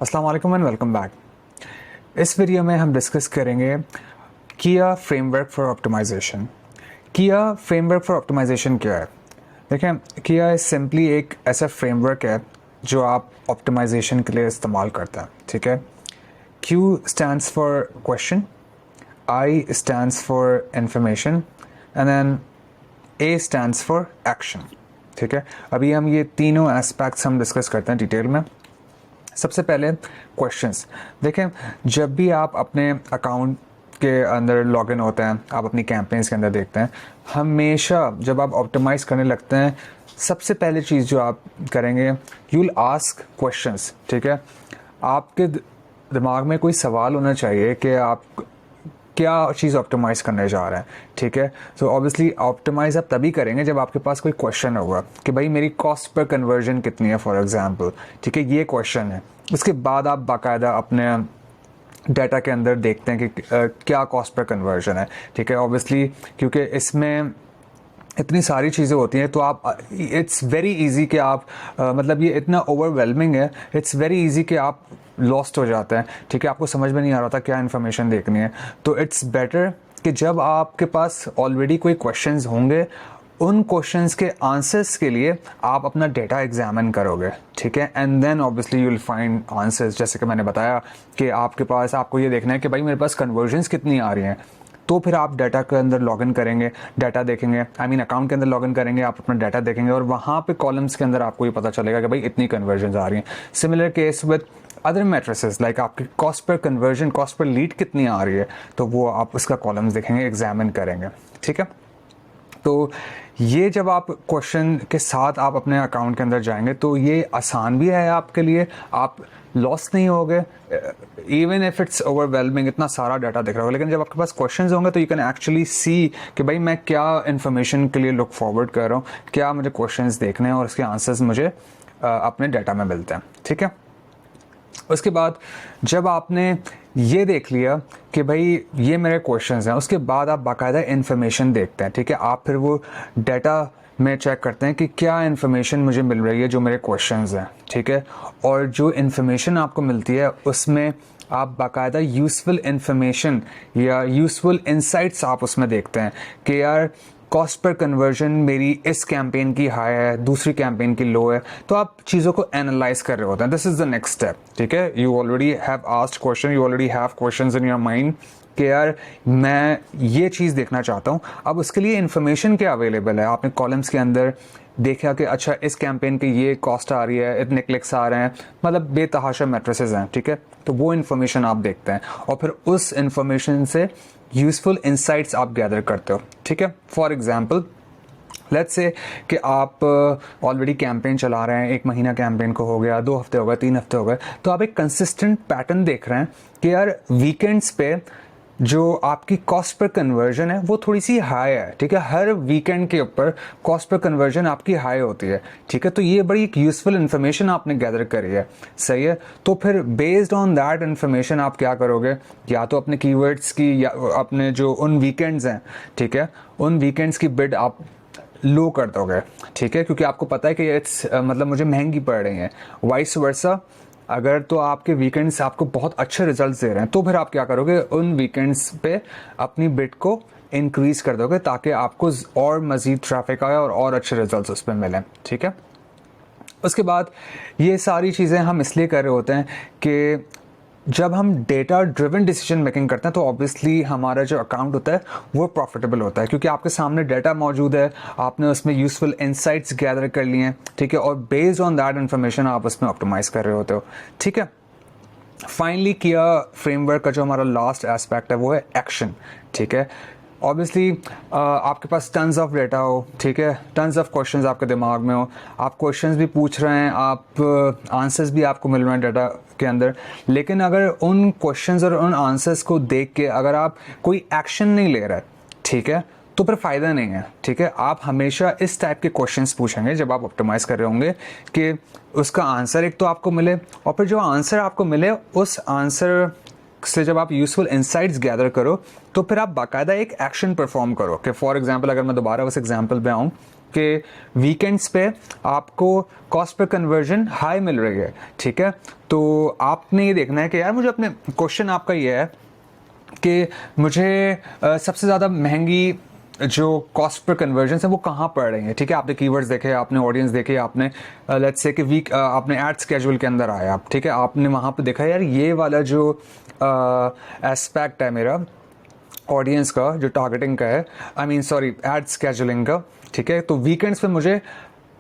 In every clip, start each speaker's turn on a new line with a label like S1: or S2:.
S1: अस्सलाम वालेकुम and welcome back. इस वीडियो में हम डिस्कस करेंगे किया फ्रेमवर्क फॉर ऑप्टिमाइजेशन। किया फ्रेमवर्क फॉर ऑप्टिमाइजेशन क्या है? देखें, किया सिंपली एक ऐसा फ्रेमवर्क है जो आप ऑप्टिमाइजेशन के लिए इस्तेमाल करते हैं। ठीक है, Q stands for question, I stands for information and then A stands for action. ठीक है, अभी हम ये तीनों एस्पेक्ट्स हम डिस्कस करते हैं डिटेल में। सबसे पहले क्वेश्चंस। देखें, जब भी आप अपने अकाउंट के अंदर लॉगिन होते हैं, आप अपनी कैंपेन्स के अंदर देखते हैं, हमेशा जब आप ऑप्टिमाइज़ करने लगते हैं, सबसे पहले चीज़ जो आप करेंगे, यू विल आस्क क्वेश्चंस। ठीक है, आपके दिमाग में कोई सवाल होना चाहिए कि आप क्या चीज़ ऑप्टिमाइज़ करने जा रहे हैं। ठीक है, तो ऑब्वियसली ऑप्टिमाइज़ आप तभी करेंगे जब आपके पास कोई क्वेश्चन होगा कि भाई मेरी कॉस्ट पर कन्वर्जन कितनी है, फॉर एग्जांपल। ठीक है, ये क्वेश्चन है। उसके बाद आप बाकायदा अपने डाटा के अंदर देखते हैं कि क्या कॉस्ट पर कन्वर्जन है। ठीक है, ऑब्वियसली क्योंकि इसमें इतनी सारी चीज़ें होती हैं, तो आप इट्स वेरी इजी कि आप मतलब ये इतना ओवरवेलमिंग है, इट्स वेरी इजी कि आप लॉस्ट हो जाते हैं। ठीक है, आपको समझ में नहीं आ रहा था क्या इन्फॉर्मेशन देखनी है। तो इट्स बेटर कि जब आपके पास ऑलरेडी कोई क्वेश्चंस होंगे, उन क्वेश्चंस के आंसर्स के लिए आप अपना डेटा एग्जामिन करोगे। ठीक है, and then obviously you will find answers. जैसे कि मैंने बताया कि आपके पास आपको ये देखना है कि भाई मेरे पास कन्वर्जन्स कितनी आ रही हैं, तो फिर आप डाटा के अंदर लॉगिन करेंगे, डाटा देखेंगे, अकाउंट के अंदर लॉगिन करेंगे, आप अपना डाटा देखेंगे और वहाँ पे कॉलम्स के अंदर आपको ये पता चलेगा कि भाई इतनी कन्वर्जन्स आ रही हैं। Similar case with other matrices, like आपकी कॉस्ट पर कन्वर्जन, कॉस्ट पर लीड कितनी आ रही है, तो वो आप उसका कॉलम्स देखेंगे, एग्जामिन करेंगे। ठीक है, तो ये जब आप क्वेश्चन के साथ आप अपने अकाउंट के अंदर जाएंगे तो ये आसान भी है आपके लिए, आप लॉस नहीं होगे इवन इफ इट्स ओवरवेलमिंग, इतना सारा डाटा दिख रहा होगा। लेकिन जब आपके पास क्वेश्चंस होंगे तो यू कैन एक्चुअली सी कि भाई मैं क्या इन्फॉर्मेशन के लिए लुक फॉरवर्ड कर रहा हूँ, क्या मुझे क्वेश्चंस देखने हैं और उसके आंसर्स मुझे अपने डाटा में मिलते हैं। ठीक है, उसके बाद जब आपने ये देख लिया कि भाई ये मेरे क्वेश्चंस हैं, उसके बाद आप बाकायदा इन्फॉर्मेशन देखते हैं। ठीक है, आप फिर वो डाटा में चेक करते हैं कि क्या इन्फॉर्मेशन मुझे मिल रही है जो मेरे क्वेश्चंस हैं। ठीक है, और जो इन्फॉर्मेशन आपको मिलती है उसमें आप बाकायदा यूज़फुल इन्फॉर्मेशन या यूज़फुल इंसाइट्स आप उसमें देखते हैं कि यार कॉस्ट पर कन्वर्जन मेरी इस कैंपेन की हाई है, दूसरी कैंपेन की लो है, तो आप चीज़ों को एनालाइज कर रहे होते हैं। This is the next step. ठीक है, you already have asked question, you already have questions in your mind कि यार मैं ये चीज़ देखना चाहता हूँ। अब उसके लिए इन्फॉर्मेशन क्या अवेलेबल है, आपने कॉलम्स के अंदर देखा कि अच्छा इस कैंपेन की ये कॉस्ट आ रही है, इतने क्लिक्स आ रहे हैं, मतलब बेतहाशा मैट्रिसेस हैं। ठीक है, तो वो इन्फॉर्मेशन आप देखते हैं और फिर उस इन्फॉर्मेशन से यूजफुल इंसाइट्स आप गैदर करते हो। ठीक है, फॉर एग्जाम्पल लेट्स से कि आप ऑलरेडी कैंपेन चला रहे हैं, 1 महीना कैंपेन को हो गया, 2 हफ्ते हो गए, 3 हफ्ते हो गए, तो आप एक कंसिस्टेंट पैटर्न देख रहे हैं कि यार वीकेंड्स पे जो आपकी कॉस्ट पर कन्वर्जन है वो थोड़ी सी हाई है। ठीक है, हर वीकेंड के ऊपर कॉस्ट पर कन्वर्जन आपकी हाई होती है। ठीक है, तो ये बड़ी एक यूजफुल इन्फॉर्मेशन आपने गैदर करी है। सही है, तो फिर बेस्ड ऑन दैट इन्फॉर्मेशन आप क्या करोगे, या तो अपने कीवर्ड्स की या अपने जो उन वीकेंड्स हैं, ठीक है, उन वीकेंड्स की बिड आप लो कर दोगे। ठीक है, क्योंकि आपको पता है कि इट्स मतलब मुझे महंगी पड़ रही है। वाइस वर्सा, अगर तो आपके वीकेंड्स आपको बहुत अच्छे रिजल्ट्स दे रहे हैं तो फिर आप क्या करोगे, उन वीकेंड्स पे अपनी बिड को इंक्रीज कर दोगे ताकि आपको और मजीद ट्रैफिक आए और अच्छे रिजल्ट्स उस पर मिलें। ठीक है, उसके बाद ये सारी चीज़ें हम इसलिए कर रहे होते हैं कि जब हम डेटा ड्रिवन डिसीजन मेकिंग करते हैं तो ऑब्वियसली हमारा जो अकाउंट होता है वो प्रॉफिटेबल होता है, क्योंकि आपके सामने डेटा मौजूद है, आपने उसमें यूजफुल इंसाइट्स गैदर कर लिए हैं। ठीक है, और बेस्ड ऑन दैट इन्फॉर्मेशन आप उसमें ऑप्टिमाइज कर रहे होते हो। ठीक है, फाइनली किया फ्रेमवर्क का जो हमारा लास्ट एस्पेक्ट है वो है एक्शन। ठीक है, ऑब्वियसली आपके पास टन्स ऑफ डेटा हो, ठीक है, टन्स ऑफ क्वेश्चंस आपके दिमाग में हो, आप क्वेश्चंस भी पूछ रहे हैं, आप आंसर्स भी आपको मिल रहे हैं डाटा के अंदर, लेकिन अगर उन क्वेश्चंस और उन आंसर्स को देख के अगर आप कोई एक्शन नहीं ले रहे, ठीक है, तो फिर फ़ायदा नहीं है। ठीक है, आप हमेशा इस टाइप के क्वेश्चंस पूछेंगे जब आप ऑप्टिमाइज़ कर रहे होंगे कि उसका आंसर एक तो आपको मिले, और फिर जो आंसर आपको मिले उस आंसर से जब आप यूजफुल इंसाइट्स गैदर करो तो फिर आप बाकायदा एक एक्शन परफॉर्म करो। कि फॉर एग्जांपल अगर मैं दोबारा उस एग्जांपल पे आऊँ आपके वीकेंड्स पे आपको कॉस्ट पर कन्वर्जन हाई मिल रही है, ठीक है। तो आपने ये देखना है कि यार मुझे अपने क्वेश्चन आपका ये है कि मुझे सबसे ज़्यादा महंगी जो कॉस्ट पर कन्वर्जन है वो कहाँ पड़ रही है, ठीक है। आपने कीवर्ड्स देखे, आपने ऑडियंस देखे, आपने लेट्स से कि आपने एड स्केड्यूल के अंदर आया आप, ठीक है। आपने वहाँ पे देखा यार ये वाला जो एस्पेक्ट है मेरा ऑडियंस का, जो टारगेटिंग का है, I mean sorry ad scheduling का, ठीक है। तो वीकेंड्स पे मुझे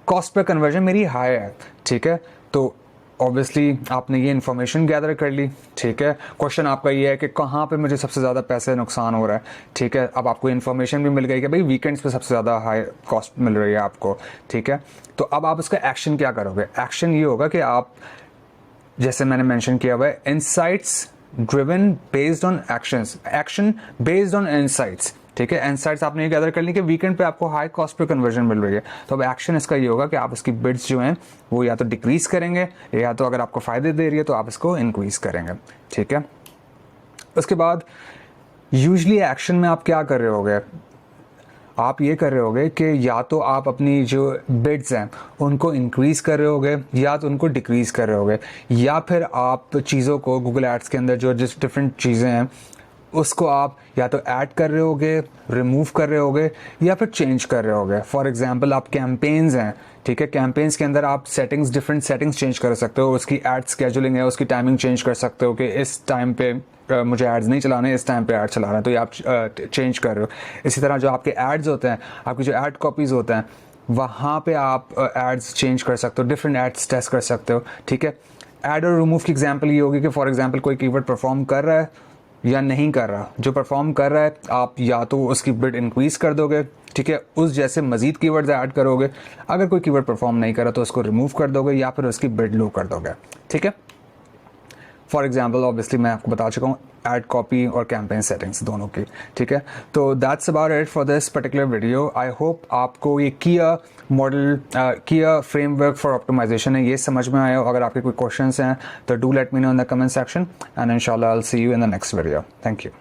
S1: कॉस्ट पर कन्वर्जन मेरी हाई है, ठीक है। तो ऑब्वियसली आपने ये इन्फॉर्मेशन गैदर कर ली, ठीक है। क्वेश्चन आपका ये है कि कहाँ पे मुझे सबसे ज़्यादा पैसे नुकसान हो रहा है, ठीक है। अब आपको इन्फॉर्मेशन भी मिल गई कि भाई वीकेंड्स पे सबसे ज़्यादा हाई कॉस्ट मिल रही है आपको, ठीक है। तो अब आप उसका एक्शन क्या करोगे? एक्शन ये होगा कि आप, जैसे मैंने मेंशन किया हुआ है, insights driven based on actions, action based on insights, ठीक है। इनसाइट्स आपने ये गैदर कर ली कि वीकेंड पे आपको हाई कॉस्ट पे कन्वर्जन मिल रही है, तो अब एक्शन इसका ये होगा कि आप इसकी बिड्स जो हैं वो या तो डिक्रीज करेंगे, या तो अगर आपको फायदे दे रही है तो आप इसको इंक्रीज करेंगे, ठीक है। उसके बाद यूजली एक्शन में आप क्या कर रहे होगे? आप ये कर रहे होगे कि या तो आप अपनी जो बिड्स हैं उनको इंक्रीज़ कर रहे होगे, या तो उनको डिक्रीज़ कर रहे होगे, या फिर आप चीज़ों को गूगल एड्स के अंदर जो जिस डिफरेंट चीज़ें हैं उसको आप या तो ऐड कर रहे होगे, रिमूव कर रहे होगे, या फिर चेंज कर रहे होगे। फॉर एग्जांपल आप कैंपेन्स हैं, ठीक है। कैंपेन्स के अंदर आप सेटिंग्स, डिफरेंट सेटिंग्स चेंज कर सकते हो, उसकी एड स्केड्यूलिंग है उसकी टाइमिंग चेंज कर सकते हो कि इस टाइम पे मुझे एड्स नहीं चलाने, इस टाइम पे ऐड चलाना है, तो ये आप चेंज कर रहे हो। इसी तरह जो आपके एड्स होते हैं, आपकी जो एड कॉपीज़ होते हैं, वहाँ पे आप एड्स चेंज कर सकते हो, डिफरेंट एड्स टेस्ट कर सकते हो, ठीक है। ऐड और रिमूव की एग्जांपल ये होगी कि फॉर एग्जांपल कोई कीवर्ड परफॉर्म कर रहा है या नहीं कर रहा। जो परफॉर्म कर रहा है आप या तो उसकी बिड इंक्रीज कर दोगे, ठीक है, उस जैसे मजीद कीवर्ड्स ऐड करोगे। अगर कोई कीवर्ड परफॉर्म नहीं करा तो उसको रिमूव कर दोगे या फिर उसकी बिड लो कर दोगे, ठीक है। फॉर एग्जाम्पल ऑब्वियसली मैं आपको बता चुका हूँ एड कॉपी और कैंपेन सेटिंग्स दोनों की, ठीक है। तो that's about it for this particular video. I hope आपको ये किया मॉडल, किया फ्रेमवर्क फॉर ऑप्टिमाइजेशन है ये समझ में आया हो। अगर आपके कोई क्वेश्चंस हैं तो do let me know in the comment section, and इंशाल्लाह I will see you in the next video. Thank you.